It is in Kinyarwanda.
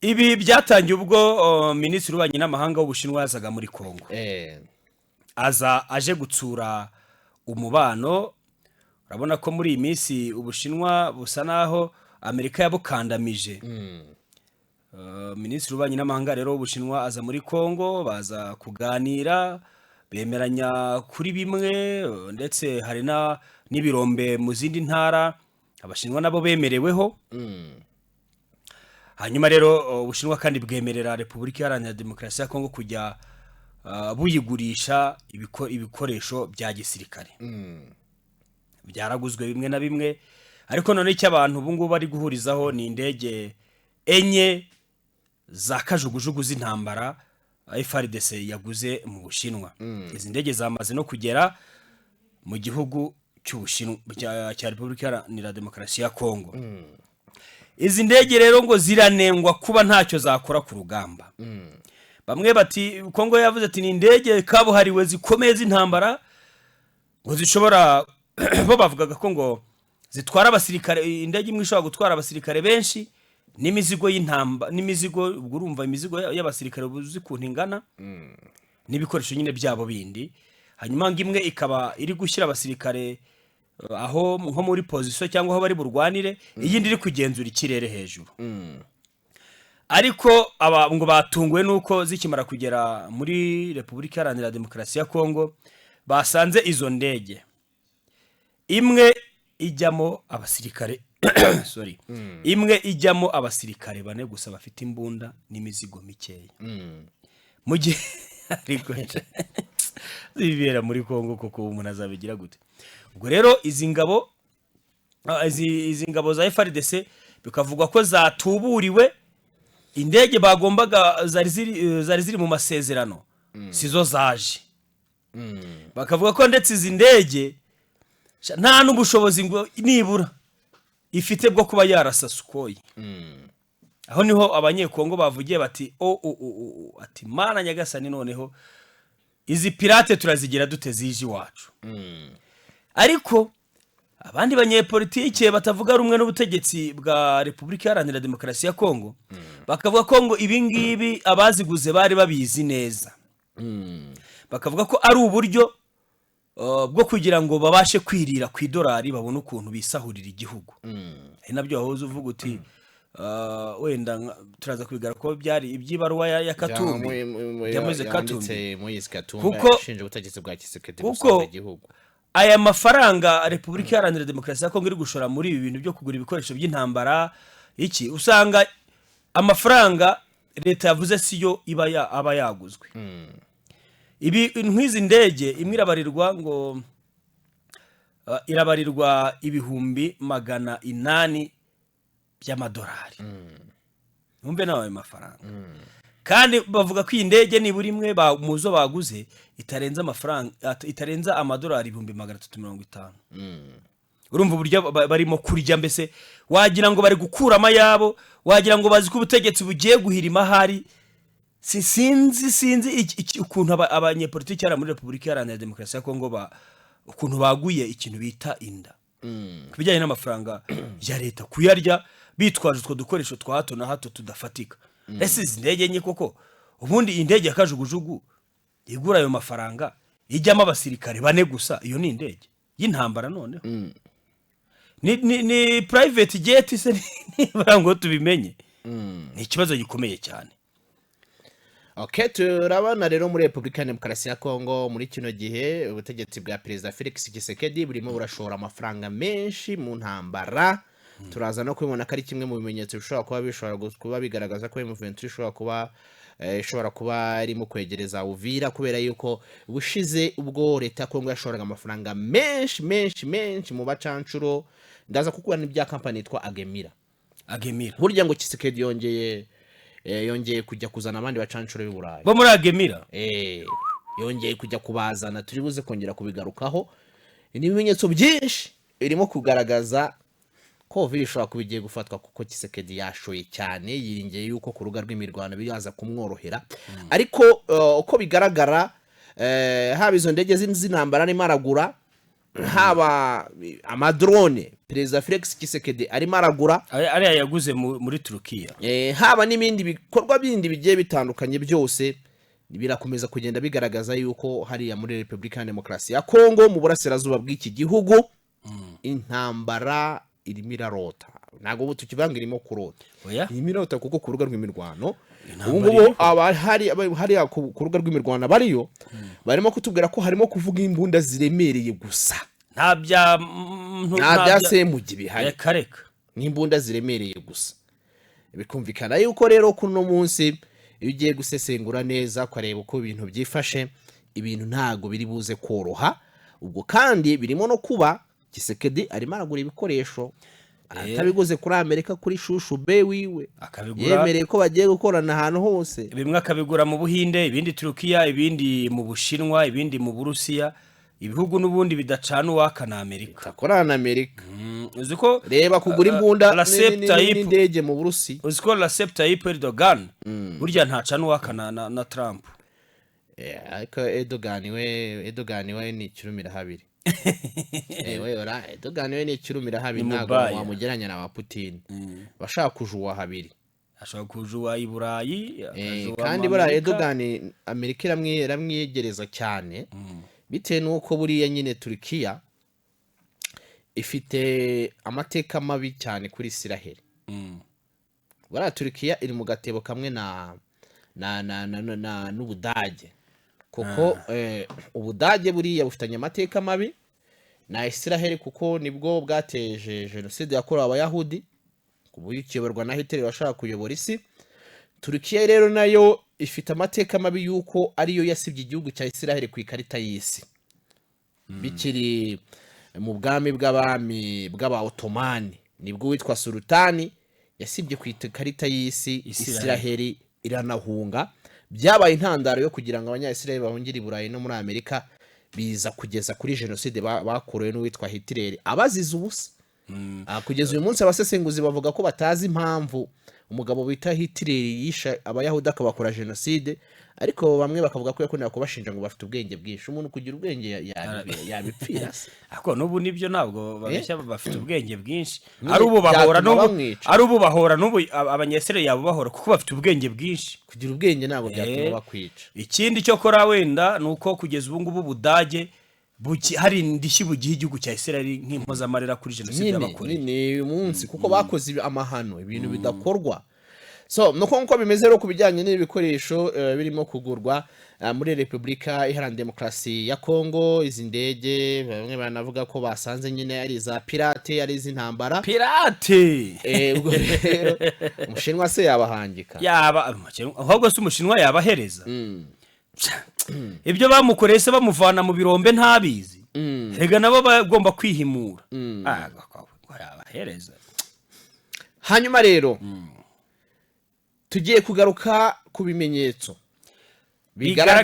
Ibi byatangiye ubwo minisitiri w'ububanyi n'amahanga w'Ubushinwa yazaga muri Kongo. Aza aje gutsura umubano. Urabona ko muri iyi minsi Ubushinwa busa naho Amerika yabukandamije. Minisitiri w'ububanyi n'amahanga rero w'Ubushinwa aza muri Kongo, baza kuganira, bemeranya kuri bimwe, ndetse hari n'ibirombe mu zindi ntara Abashinwa nabo bemereweho. Hanyuma rero Ubushinwa kandi bwemerera Repubulika Iharanira Demokarasi ya Kongo kujya buyigurisha ibikoresho bya gisirikare. Byaraguzwe bimwe na bimwe, ariko none icyo abantu ubu ngubu bari guhurizaho ni indege enye za kajugujugu z'intambara FARDC yaguze mu Bushinwa. Izi ndege zamaze no kugera mu gihugu cy'Ubushinwa cya Repubulika Iharanira Demokarasi ya Kongo. Izi ndege rero ngo ziranengwa kuba ntacyo zakora ku rugamba. Bamwe bati Kongo yavuze ati ni indege kabuhariwe zikomeye z'intambara ngo zishobora bo bavugaga ko ngo zitwara abasirikare, indege imwe ishobora gutwara abasirikare benshi n'imizigo y'intamba n'imizigo, urumva imizigo y'abasirikare buzi kuntu ingana n'ibikoresho nyine byabo bindi. Hanyuma ngimwe ikaba iri gushyira abasirikare aho nko muri position cyangwa aho bari burwanire, iyindi iri kugenzura ikirere hejuru. Ariko ngo batunguwe nuko zikimara kugera muri Repubulika Iharanira Demokarasi ya Kongo basanze izo ndege imwe ijyamo abasirikare imwe ijyamo abasirikare bane gusa bafite imbunda n'imizigo mikeya. Mu gihe ariko zibera muri Kongo koko umuntu azabigira gute? Ubwo rero izi ngabo za FARDC bikavugwa ko zatuburiwe, indege bagombaga zari ziri mu masezerano sizo zaje. Bakavuga ko ndetse izi ndege nta n'ubushobozi ngo nibura ifite bwo kuba yarasa Sukhoi. Aho niho abanyekongo bavugiye bati ati mana nyagasani, noneho izi pirate turazigira dute zije iwacu. Ariko abandi banyepolitike batavuga rumwe n'ubutegetsi bwa Repubulika Iharanira Demokarasi ya Kongo bakavuga ko ngo ibi ngibi abaziguze bari babizi neza. Bakavuga ko ari uburyo bwo kugira ngo babashe kwirira ku idolari, babone ukuntu bisahurira igihugu. Ari nabyo aho uvuga uti wenda turaza kubigara ko byari ibyibaruwa ya Katumbi yamuze Katumbi kuko shinje ubutegetsi bwa Kisekedi gusaba igihugu. Aya mafaranga Repubulika Iharanira Demokarasi ya Kongo iri gushora muri ibi bintu byo kugura ibikoresho by'intambara iki, usanga amafaranga leta yavuze siyo aba yaguzwe. Ibi nk'izi ndege imwe irabarirwa ngo irabarirwa ibihumbi 800 by'amadolari. Numbe nawe ayo mafaranga. Kandi bavuga ko iyi ndege nibura imwe muzo baguze itarenza amadolari 350. Urumva uburyo barimo kurya, mbese wagira ngo bari gukurama yabo, wagira ngo bazi ko ubutegetsi bugiye guhirima hari. Sinzi ukuntu abanyepolitiki ara muri Repubulika Iharanira Demokarasi ya Kongo ukuntu baguye ikintu bita inda kubijyanye n'amafaranga ya leta kuyarya bitwaje utwo dukoresho twa hato na hato tudafatika. Ese izi ndege nye koko ubundi indege yakajugujugu igura ayo mafaranga ijyamo abasirikare bane gusa, iyo ni indege y'intambara noneho ni private jet se nibarango tubimenye. Ni ikibazo gikomeye cyane. Okay, turabana rero muri Repubulika ya Demokarasi ya Kongo muri kino gihe ubutegetsi bwa Perezida Felix Tshisekedi burimo burashora amafaranga menshi mu ntambara. Turaza no kubibona ko ari kimwe mu bimenyetso bishobora kuba bigaragaza ko M23 ishobora kuba ari mu kwegereza Uvira, kubera yuko bushize ubwo leta ya Kongo yashoraga amafaranga menshi mu bacancuro. Ndaza kukubona n'ibya company yitwa Agemira. Burya ngo Tshisekedi yongeye kujya kuzana abandi bacancuro y'Uburayi bo muri Agemira. Yongeye kujya kubazana, turibuze kongera kubigarukaho. Ibimenyetso byinshi irimo kugaragaza ko Uvira ishobora kubigiye gufatwa kuko Tshisekedi yashoye cyane, yiringiye yuko ku ruga rw'imirwano biraza kumworohera. Ariko uko bigaragara haba izo ndege z'intambara n'imwe aragura, haba amadrone perezida Felix Tshisekedi arimo aragura, ariya yaguze muri Turukiya, haba n'ibindi bikorwa bindi bigiye bitandukanye, byose birakomeza kugenda bigaragaza yuko hariya muri Repubulika ya Demokarasi ya Kongo mu burasirazuba bw'iki gihugu intambara irimo irarota. Ntabwo ubu tukivanga irimo kurota, irimo irarota, kuko ku rubuga rw'imirwano ubu ngubu hariya ku rubuga rw'imirwano bariyo barimo kutubwira ko harimo kuvuga imbunda ziremereye gusa, nta bya semugi bihari, reka n'imbunda ziremereye gusa. Bikumvikana yuko rero kuno munsi iyo ugiye gusesengura neza ukareba uko ibintu byifashe, ibintu ntago biri buze koroha. Ubwo kandi birimo no kuba Tshisekedi arimo aragura ibikoresho atabiguze kuri Amerika, kuri shushu be wiwe yemereye ko bagiye gukorana ahantu hose, bimwe akabigura mu Buhinde, ibindi Turukiya, ibindi mu Bushinwa, ibindi mu Burusiya, ibihugu n'ubundi bidacana uwaka na Amerika, akorana na Amerika. Uziko reba kugura imbunda n'indege mu Burusi, uziko Recep Tayyip Erdogan burya ntacana uwaka na Trump. Ariko Erdogan we ni ikirumira habiri. Erdogan we ni ikirumira habiri, ntabwo wamugeranya na wa Putin. Bashaka kujuwa habiri, ashaka kujuwa i Burayi, kandi buriya Erdogan Amerika iramwiyegereza cyane, bitewe n'uko buriya nyine Turkiya ifite amateka mabi cyane kuri Isiraheli. Buriya Turkiya iri mu gatebo kamwe n'Ubudage, kuko Ubudage buriya bufitanye amateka mabi na Isiraheli, kuko nibwo bwateje jenoside yakorewe Abayahudi kuyoborwa na Hitler washaka kuyobora isi. Turkiya rero nayo ifite amateka mabi yuko ariyo yasibye igihugu cya Isiraheli ku ikarita y'isi, bikiri mu bwami bw'abami bw'aba Ottomani, nibwo witwa Sultani yasibye ku ikarita y'isi Isiraheli iranahunga. Byabaye intandaro yo kugira ngo abanya-Isiraheli bahungire i Burayi no muri Amerika, biza kugeza kuri jenoside bakorewe n'uwitwa Hitler abazize ubusa. Kugeza uyu munsi abasesenguzi bavuga ko batazi impamvu umugabo bita Hitler yisha Abayahudi akabakora jenoside, ariko bamwe bakavuga ko yakundaga kubashinja ngo bafite ubwenge bwinshi. Umuntu kugira ubwenge yabipfira se, ariko n'ubu nibyo ntabwo babeshya, bafite ubwenge bwinshi. Ari ubu bahora n'ubu abanyesere yabo bahora, kuko bafite ubwenge bwinshi. Kugira ubwenge ntabwo byatuma bakwica. Ikindi cyo kora wenda nuko kugeza ubu ngubu Budage hari indishyi bugihe igihugu cya Isiraheli nk'impozamarira kuri jenoside y'abakoreye ni umunsi, kuko bakoze amahano, ibintu bidakorwa. So nuko bimeze rero ku bijyanye n'ibikoresho birimo kugurwa muri Repubulika Iharanira Demokarasi ya Kongo. Izi ndege bamwe banavuga ko basanze nyine ari za pirate, ari iz'intambara. Pirate ubwo rero Umushinwa se yabahangika, ahubwo se Umushinwa yabahereza ibyo bamukoreye, se bamuvana mu birombe ntabizi. Rega nabo bagomba kwihimura, yabahereza. Hanyuma rero tugiye kugaruka ku bimenyetso bigaragaza